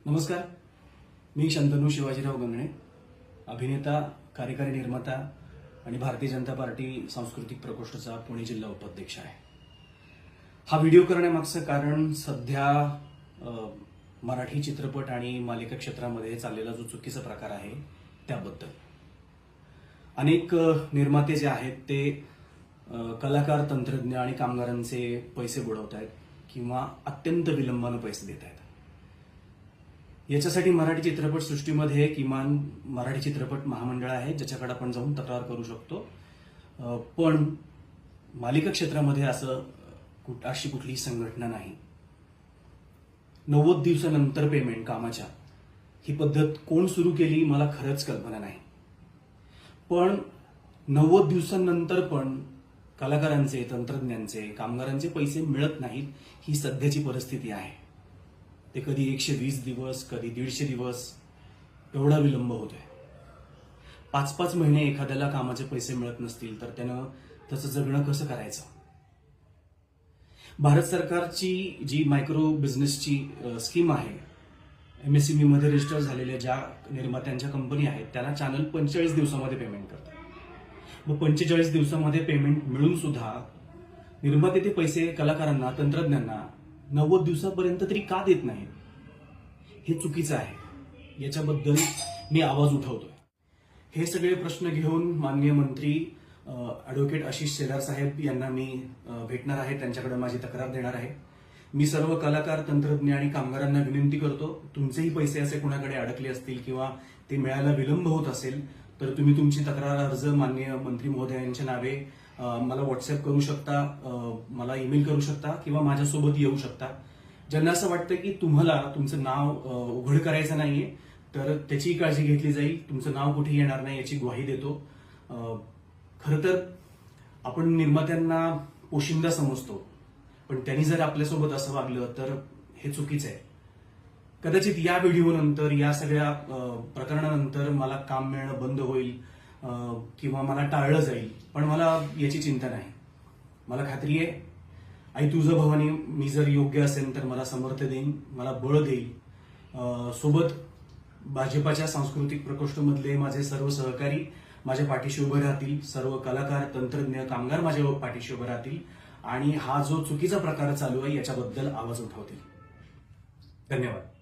नमस्कार, मी शंतनू शिवाजीराव गंगणे, अभिनेता, कार्यकारी निर्माता आणि भारतीय जनता पार्टी सांस्कृतिक प्रकोष्ठचा पुणे जिल्हा उपाध्यक्ष आहे. हा व्हिडिओ करण्यामागचं कारण सध्या मराठी चित्रपट आणि मालिका क्षेत्रामध्ये चाललेला जो चुकीचा प्रकार आहे त्याबद्दल. अनेक निर्माते जे आहेत ते कलाकार, तंत्रज्ञ आणि कामगारांचे पैसे बुडवत आहेत किंवा अत्यंत विलंबानं पैसे देत आहेत. याच्यासाठी मराठी चित्रपट सृष्टीमध्ये किमान मराठी चित्रपट महामंडळ आहे ज्याच्याकडे आपण जाऊन तक्रार करू शकतो. पण मालिका क्षेत्रामध्ये अशी कुठलीही संघटना नाही. 90 दिवसानंतर पेमेंट कामाच्या ही पद्धत कोण सुरू केली मला खरंच कल्पना नाही. पण 90 दिवसांनंतर पण कलाकारांचे, तंत्रज्ञांचे, कामगारांचे पैसे मिळत नाहीत ही सध्याची परिस्थिती आहे. ते कधी 120 दिवस, कधी 150 दिवस एवढा विलंब होतोय. 5-5 महिने एखाद्याला कामाचे पैसे मिळत नसतील तर त्यानं तसं जगणं कसं करायचं? भारत सरकारची जी मायक्रो बिझनेसची स्कीम आहे, MSME मध्ये रजिस्टर झालेल्या ज्या निर्मात्यांच्या कंपनी आहेत त्यांना चॅनल 45 दिवसामध्ये पेमेंट करतात. मग 45 दिवसामध्ये पेमेंट मिळून सुद्धा निर्माते ते पैसे कलाकारांना, तंत्रज्ञांना 90 दिवसापर्यंत तरी का देत नाही? हे चुकीचं आहे. याच्याबद्दल मी आवाज उठवतोय. हे सगळे प्रश्न घेऊन माननीय मंत्री ॲडव्होकेट आशिष शेलार साहेब यांना मी भेटणार आहे, त्यांच्याकडे माझी तक्रार देणार आहे. मी सर्व कलाकार, तंत्रज्ञ आणि कामगारांना विनंती करतो, तुमचेही पैसे असे कुणाकडे अडकले असतील किंवा ते मिळायला विलंब होत असेल तर तुम्ही तुमची तक्रार अर्ज माननीय मंत्री महोदयांच्या नावे मला व्हॉट्सअप करू शकता, मला ईमेल करू शकता किंवा माझ्यासोबत येऊ शकता. ज्यांना असं वाटतं की तुम्हाला तुमचं नाव उघड करायचं नाहीये तर त्याची काळजी घेतली जाईल. तुमचं नाव कुठे येणार नाही याची ग्वाही देतो. खरं तर आपण निर्मात्यांना पोशिंदा समजतो, पण त्यांनी जर आपल्यासोबत असं वागलं तर हे चुकीचं आहे. कदाचित या व्हिडिओनंतर, या सगळ्या प्रकरणानंतर मला काम मिळणं बंद होईल किंवा मला टाळलं जाईल, पण मला याची चिंता नाही. मला खात्री आहे, आई तुझं भवानी, मी जर योग्य असेल तर मला समर्थ देईन, मला बळ देईल. सोबत भाजपाच्या सांस्कृतिक प्रकोष्ठमधले माझे सर्व सहकारी माझ्या पाठीशी उभे राहतील. सर्व कलाकार, तंत्रज्ञ, कामगार माझ्या पाठीशी उभे राहतील आणि हा जो चुकीचा प्रकार चालू आहे याच्याबद्दल आवाज उठवतील. धन्यवाद.